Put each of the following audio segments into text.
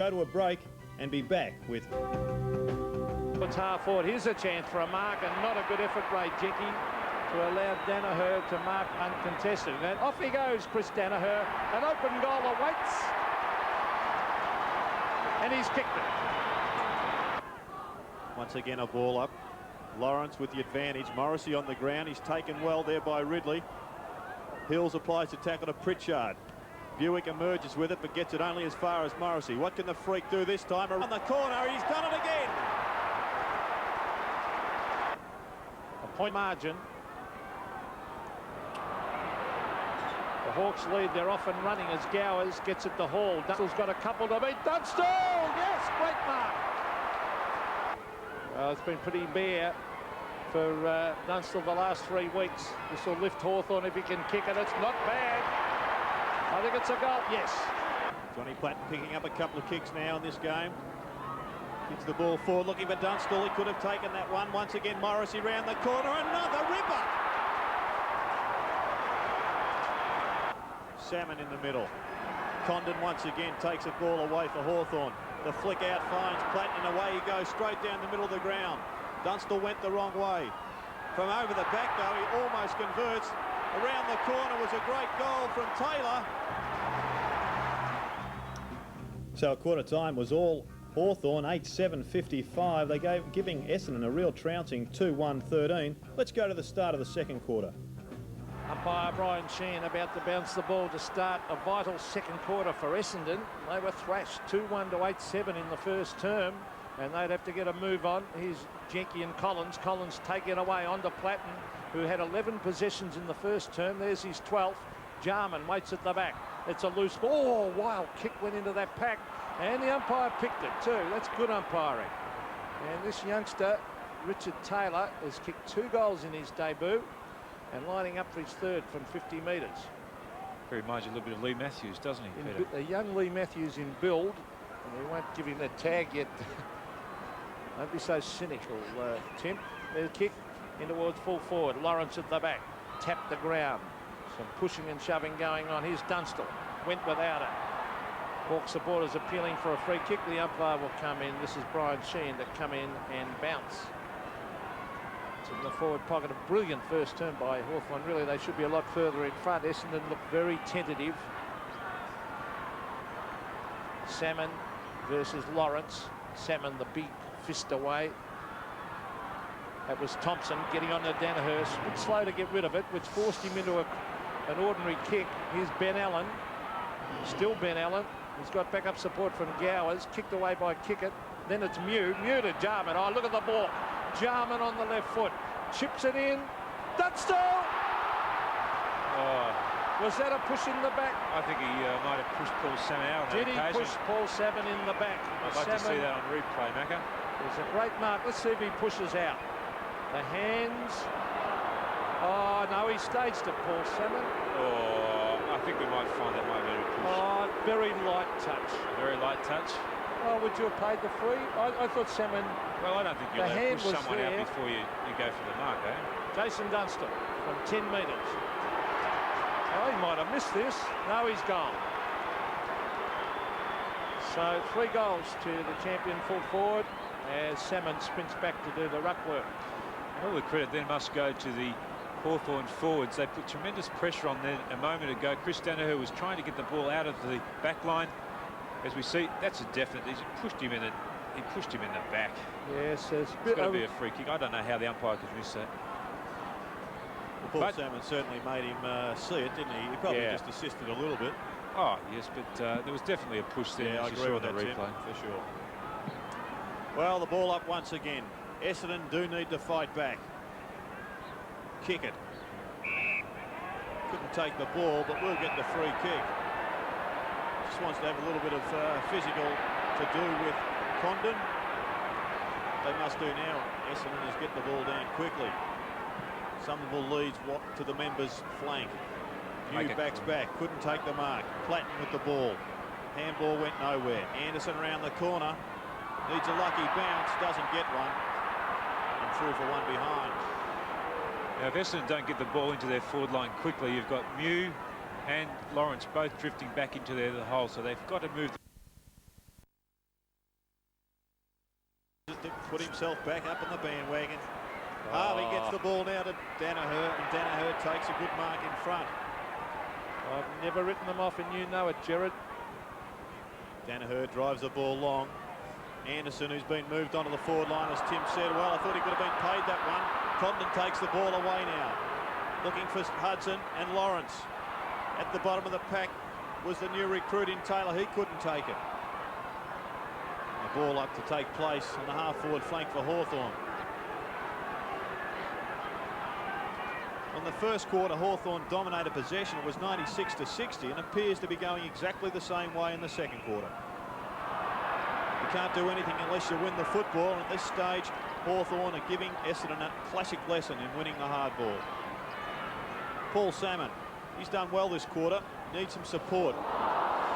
Go to a break and be back with... It's half forward. Here's a chance for a mark, and not a good effort, Ray Jackie, to allow Danaher to mark uncontested. And off he goes, Chris Danaher. An open goal awaits. And he's kicked it. Once again, a ball up. Lawrence with the advantage. Morrissey on the ground. He's taken well there by Ridley. Hills applies the tackle to Pritchard. Buick emerges with it, but gets it only as far as Morrissey. What can the freak do this time? Around the corner, he's done it again. A point margin. The Hawks lead. They're off and running as Gowers gets it to Hall. Dunstall's got a couple to beat. Dunstall! Yes, great mark. Well, it's been pretty bare for Dunstall the last 3 weeks. This will lift Hawthorn if he can kick it. It's not bad. I think it's a goal, yes. Johnny Platten picking up a couple of kicks now in this game. Kicks the ball forward, looking for Dunstall. He could have taken that one. Once again, Morrissey round the corner. Another ripper. Salmon in the middle. Condon once again takes a ball away for Hawthorn. The flick out finds Platten, and away he goes straight down the middle of the ground. Dunstall went the wrong way. From over the back, though, he almost converts. Around the corner was a great goal from Taylor. So at quarter time was all Hawthorn, 8-7-55. They giving Essendon a real trouncing, 2-1-13. Let's go to the start of the second quarter. Umpire Brian Sheehan about to bounce the ball to start a vital second quarter for Essendon. They were thrashed 2-1 to 8-7 in the first term, and they'd have to get a move on. Here's Jenke and Collins. Collins taken away onto Platten, who had 11 possessions in the first term. There's his 12th. Jarman waits at the back. It's a loose ball. Oh, wild kick went into that pack, and the umpire picked it too. That's good umpiring. And this youngster, Richard Taylor, has kicked 2 goals in his debut and lining up for his 3rd from 50 metres. Very reminds you a little bit of Lee Matthews, doesn't he, Peter? A young Lee Matthews in build, and we won't give him that tag yet. Don't be so cynical, Tim. There's a kick in towards full forward. Lawrence at the back. Tapped the ground. Some pushing and shoving going on. Here's Dunstall. Went without it. Hawk supporters appealing for a free kick. The umpire will come in. This is Brian Sheehan to come in and bounce. It's in the forward pocket. A brilliant first turn by Hawthorn. Really, they should be a lot further in front. Essendon looked very tentative. Salmon versus Lawrence. Salmon the big fist away. That was Thompson getting on to Danaher. A bit slow to get rid of it, which forced him into an ordinary kick. Here's Ben Allen. Still Ben Allen. He's got backup support from Gowers. Kicked away by Kickett. Then it's Mew. Mew to Jarman. Oh, look at the ball. Jarman on the left foot. Chips it in. Dunstall! Oh. Was that a push in the back? I think he might have pushed Paul Salmon out on Did that he occasion. push Paul Salmon in the back? I'd like to see that on replay, Macca. It was a great mark. Let's see if he pushes out. The hands. Oh, no, he staged it, Paul Salmon. Oh, I think we might find that might be a push. Oh, very light touch. Very light touch. Oh, would you have paid the free? I thought Salmon... Well, I don't think you'll push someone out before you go for the mark, eh? Jason Dunstall from 10 metres. Oh, he might have missed this. No, he's gone. So 3 goals to the champion full forward as Salmon sprints back to do the ruck work. All the credit then must go to the Hawthorn forwards. They put tremendous pressure on them a moment ago. Chris Danaher was trying to get the ball out of the back line. As we see, that's a definite. He pushed him in the back. Yes, it's got to be a free kick. I don't know how the umpire could miss that. Well, Paul Salmon certainly made him see it, didn't he? He probably just assisted a little bit. Oh, yes, but there was definitely a push there. Yeah, I agree with that, Tim, for sure. Well, the ball up once again. Essendon do need to fight back. Kick it. Couldn't take the ball, but will get the free kick. Just wants to have a little bit of physical to do with Condon. They must do now. Essendon is get the ball down quickly. Somerville leads to the members' flank. Mew backs back, couldn't take the mark. Platten with the ball. Handball went nowhere. Anderson around the corner. Needs a lucky bounce, doesn't get one. And through for one behind. Now, if Essendon don't get the ball into their forward line quickly, you've got Mew and Lawrence both drifting back into the hole, so they've got to move put himself back up in the bandwagon. Harvey gets the ball now to Danaher, and Danaher takes a good mark in front. I've never written them off, and you know it, Gerard. Danaher drives the ball long. Anderson, who's been moved onto the forward line, as Tim said. Well, I thought he could have been paid that one. Condon takes the ball away now. Looking for Hudson and Lawrence. At the bottom of the pack was the new recruit in Taylor. He couldn't take it. The ball up to take place on the half-forward flank for Hawthorn. On the first quarter, Hawthorn dominated possession. It was 96-60 and appears to be going exactly the same way in the second quarter. You can't do anything unless you win the football. And at this stage, Hawthorn are giving Essendon a classic lesson in winning the hard ball. Paul Salmon, he's done well this quarter, needs some support.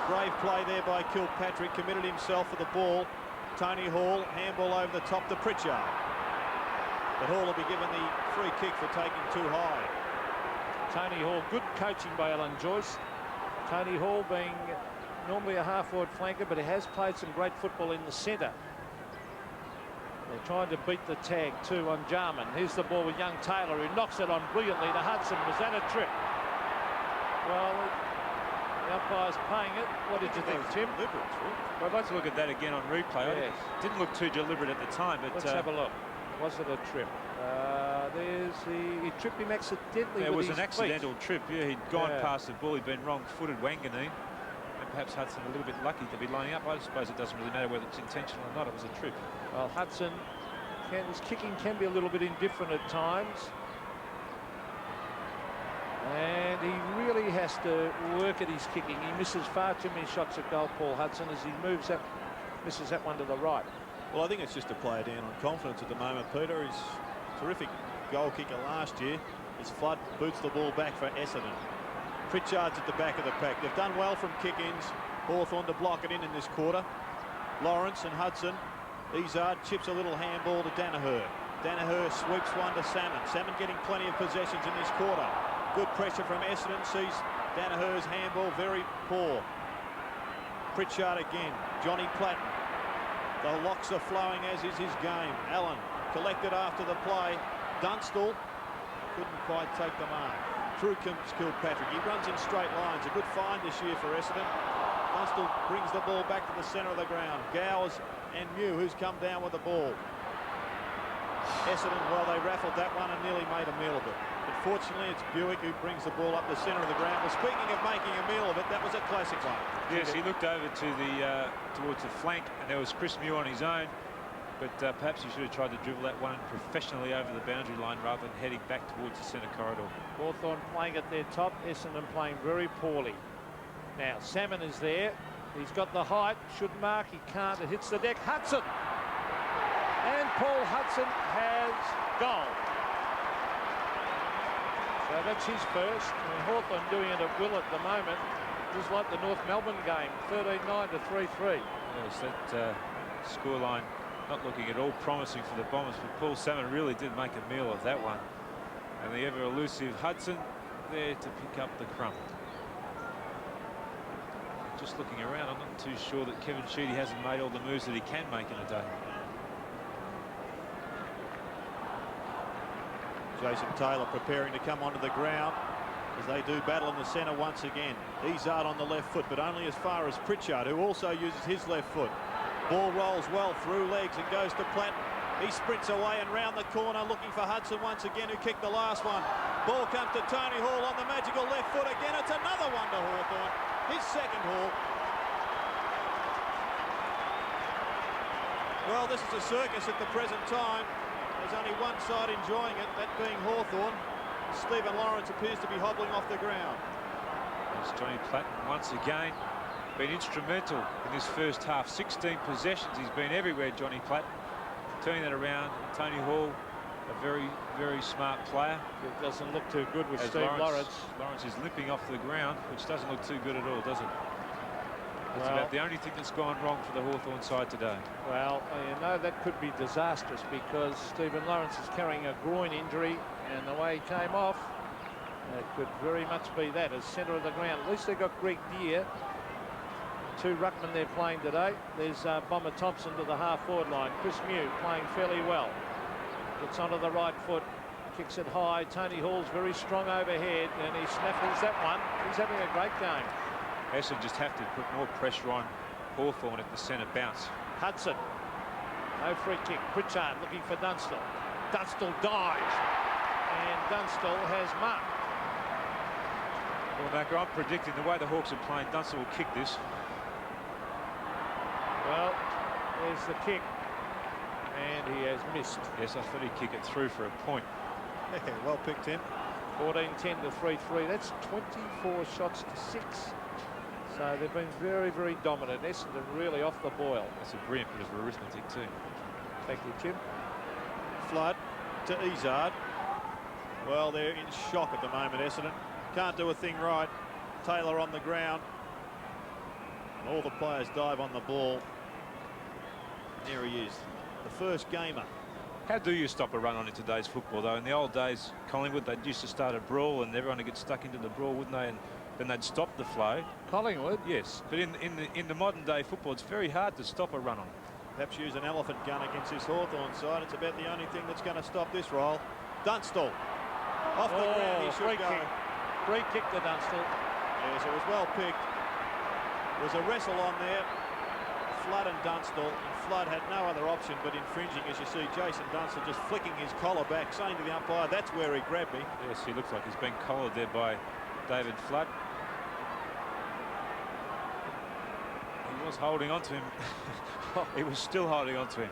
Brave play there by Kilpatrick, committed himself for the ball. Tony Hall, handball over the top to Pritchard. But Hall will be given the free kick for taking too high. Tony Hall, good coaching by Alan Joyce. Tony Hall being normally a half-forward flanker, but he has played some great football in the centre. They're trying to beat the tag too on Jarman. Here's the ball with young Taylor, who knocks it on brilliantly to Hudson. Was that a trip? Well, the umpire's paying it. What did you think, Tim? Deliberate, Well, I'd like to look at that again on replay. Yes. It didn't look too deliberate at the time, but let's have a look. Was it a trip? He tripped him accidentally. It with was an his accidental feet. trip. Yeah, he'd gone past the ball. He'd been wrong-footed, Wanganeen. And perhaps Hudson a little bit lucky to be lining up. I suppose it doesn't really matter whether it's intentional or not. It was a trip. Well, Hudson, his kicking can be a little bit indifferent at times. And he really has to work at his kicking. He misses far too many shots at goal, Paul Hudson, as he moves up, misses that one to the right. Well, I think it's just a player down on confidence at the moment. Peter is a terrific goal kicker last year. As Flood boots the ball back for Essendon. Pritchard's at the back of the pack. They've done well from kick-ins. Hawthorn to block it in this quarter. Lawrence and Hudson. Izard chips a little handball to Danaher. Danaher sweeps one to Salmon. Salmon getting plenty of possessions in this quarter. Good pressure from Essendon. Sees Danaher's handball very poor. Pritchard again. Johnny Platten. The locks are flowing, as is his game. Allen collected after the play. Dunstall couldn't quite take the mark. Through comes Kilpatrick. He runs in straight lines. A good find this year for Essendon. Dunstall brings the ball back to the centre of the ground. Gowers and Mew, who's come down with the ball. Essendon, well, they raffled that one and nearly made a meal of it. But fortunately, it's Buick who brings the ball up the centre of the ground. Well, speaking of making a meal of it, that was a classic one. Yes, he looked over to the towards the flank, and there was Chris Mew on his own. But perhaps he should have tried to dribble that one professionally over the boundary line rather than heading back towards the centre corridor. Hawthorn playing at their top, Essendon playing very poorly. Now, Salmon is there. He's got the height. Should mark. He can't. It hits the deck. Hudson. And Paul Hudson has goal. So that's his first. And Hawthorn doing it at will at the moment. Just like the North Melbourne game, 13-9 to 3-3. Yes, that scoreline not looking at all promising for the Bombers, but Paul Salmon really did make a meal of that one. And the ever-elusive Hudson there to pick up the crumb. Just looking around, I'm not too sure that Kevin Sheedy hasn't made all the moves that he can make in a day. Jason Taylor preparing to come onto the ground as they do battle in the centre once again. Izard on the left foot, but only as far as Pritchard, who also uses his left foot. Ball rolls well through legs and goes to Platten. He sprints away and round the corner looking for Hudson once again, who kicked the last one. Ball comes to Tony Hall on the magical left foot again. It's another one to Hawthorn. His second haul. Well, this is a circus at the present time. There's only one side enjoying it, that being Hawthorn. Stephen Lawrence appears to be hobbling off the ground. There's Johnny Platten once again. Been instrumental in this first half. 16 possessions. He's been everywhere, Johnny Platten. Turning that around. Tony Hall, a very, very smart player. It doesn't look too good with As Steve Lawrence. Lawrence is limping off the ground, which doesn't look too good at all, does it? That's Well, about the only thing that's gone wrong for the Hawthorn side today. Well, you know, that could be disastrous because Stephen Lawrence is carrying a groin injury, and the way he came off, it could very much be that as centre of the ground. At least they got Greg Deere two ruckmen they're playing today. There's Bomber Thompson to the half-forward line. Chris Mew playing fairly well. Gets onto the right foot, kicks it high. Tony Hall's very strong overhead, and he snaffles that one. He's having a great game. Essendon just have to put more pressure on Hawthorn at the centre bounce. Hudson, no free kick. Pritchard looking for Dunstall. Dunstall dives, and Dunstall has marked. Well, Macca, I'm predicting the way the Hawks are playing, Dunstall will kick this. Well, there's the kick, and he has missed. Yes, I thought he'd kick it through for a point. Yeah, well picked, Tim. 14-10 to 3-3. That's 24 shots to 6. So they've been very, very dominant. Essendon really off the boil. That's a brilliant bit of arithmetic too. Thank you, Tim. Flood to Izzard. Well, they're in shock at the moment, Essendon. Can't do a thing right. Taylor on the ground. And all the players dive on the ball. There he is, the first gamer. How do you stop a run on in today's football, though? In the old days, Collingwood, they used to start a brawl and everyone would get stuck into the brawl, wouldn't they? And then they'd stop the flow. Collingwood? Yes, but in the modern day football, it's very hard to stop a run on. Perhaps use an elephant gun against this Hawthorn side. It's about the only thing that's going to stop this roll. Dunstall off the ground. He should go. Free kick to Dunstall. Yes, it was well picked. There was a wrestle on there. Flood and Dunstall. And Flood had no other option but infringing, as you see Jason Dunstall just flicking his collar back, saying to the umpire, "That's where he grabbed me." Yes, he looks like he's been collared there by David Flood. He was holding on to him. He was still holding on to him.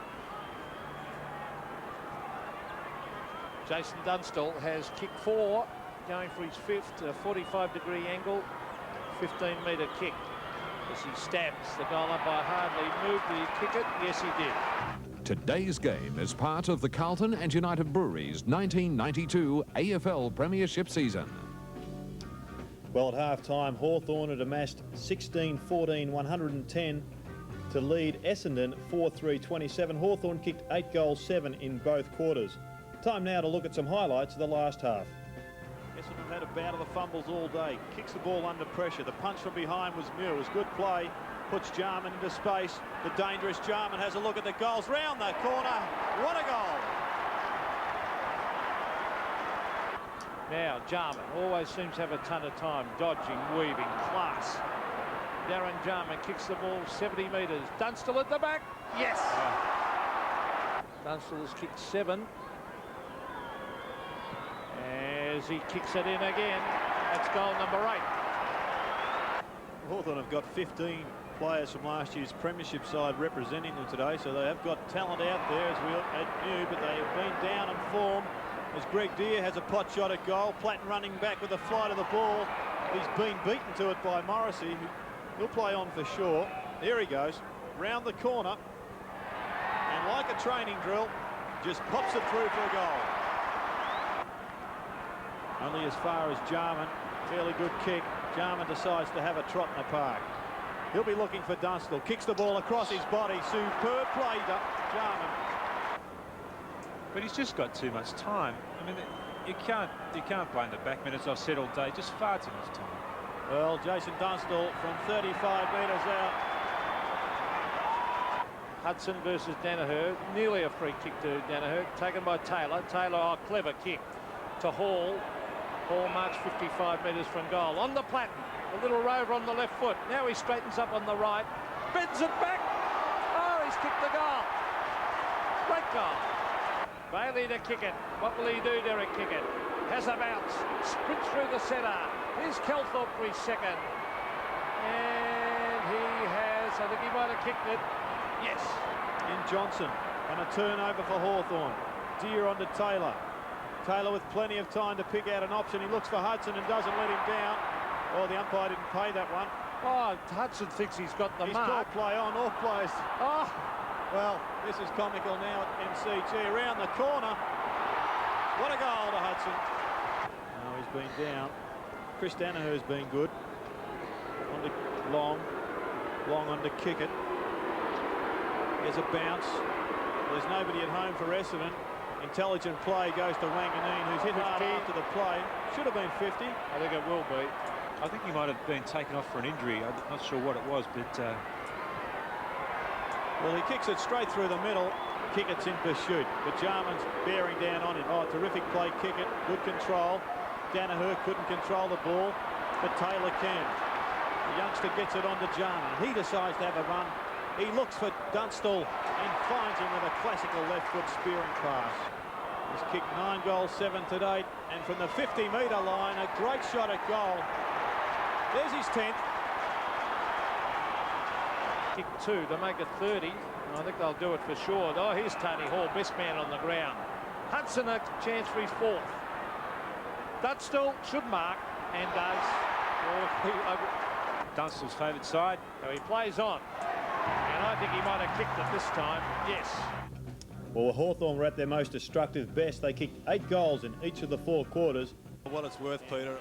Jason Dunstall has kicked 4, going for his 5th, a 45-degree angle, 15-metre kick. As he stabs the goal umpire hardly moved. Did he kick it? Yes, he did. Today's game is part of the Carlton and United Breweries 1992 AFL Premiership season. Well, at half-time, Hawthorn had amassed 16-14-110 to lead Essendon 4-3-27. Hawthorn kicked 8 goals, 7 in both quarters. Time now to look at some highlights of the last half. Essendon had a bout of the fumbles all day. Kicks the ball under pressure. The punch from behind was Mew. It was good play. Puts Jarman into space. The dangerous Jarman has a look at the goals. Round the corner. What a goal! Now, Jarman always seems to have a ton of time. Dodging, weaving, class. Darren Jarman kicks the ball 70 metres. Dunstall at the back. Yes! Dunstall has kicked 7. As he kicks it in again, that's goal number 8. Hawthorn have got 15 players from last year's premiership side representing them today, so they have got talent out there, as we knew, but they have been down in form. As Greg Deere has a pot shot at goal, Platten running back with a flight of the ball. He's been beaten to it by Morrissey. He'll play on for sure. There he goes, round the corner, and like a training drill, just pops it through for a goal. Only as far as Jarman. Fairly good kick. Jarman decides to have a trot in the park. He'll be looking for Dunstall. Kicks the ball across his body. Superb play, Jarman. But he's just got too much time. I mean, you can't blame the back minutes. I've said all day, just far too much time. Well, Jason Dunstall from 35 metres out. Hudson versus Danaher. Nearly a free kick to Danaher. Taken by Taylor. Taylor, clever kick to Hall. Hall marks 55 metres from goal. On the Platten. A little rover on the left foot. Now he straightens up on the right. Bends it back. Oh, he's kicked the goal. Great goal. Bailey to kick it. What will he do, Derek Kickett? Has a bounce. Sprints through the centre. Here's Kelthorpe for his second. And he has, I think he might have kicked it. Yes. In Johnson. And a turnover for Hawthorn. Deere onto Taylor. Taylor with plenty of time to pick out an option. He looks for Hudson and doesn't let him down. Oh, the umpire didn't pay that one. Oh, Hudson thinks he's got the mark. He's called play on. All players. Oh. Well, this is comical now at MCG. Around the corner. What a goal to Hudson. Now he's been down. Chris Danaher's been good. On to Long. Long on to Kickett. There's a bounce. There's nobody at home for Essendon. Intelligent play goes to Wanganeen, who's hit hard after the play. Should have been 50. I think it will be. I think he might have been taken off for an injury. I'm not sure what it was, but... Well, he kicks it straight through the middle. Kick it's in pursuit, but Jarman's bearing down on him. Oh, terrific play, kick it, good control. Danaher couldn't control the ball, but Taylor can. The youngster gets it on to Jarman. He decides to have a run. He looks for Dunstall and finds him with a classical left foot spearing pass. He's kicked 9 goals, 7 to date, and from the 50-metre line, a great shot at goal. There's his 10th. Kick 2 to make it 30. I think they'll do it for sure. Oh, here's Tony Hall, best man on the ground. Hudson a chance for his 4th. Dunstall should mark and does. Dunstall's favourite side. So he plays on. And I think he might have kicked it this time. Yes. Well, Hawthorn were at their most destructive best. They kicked 8 goals in each of the 4 quarters. For what it's worth, Peter,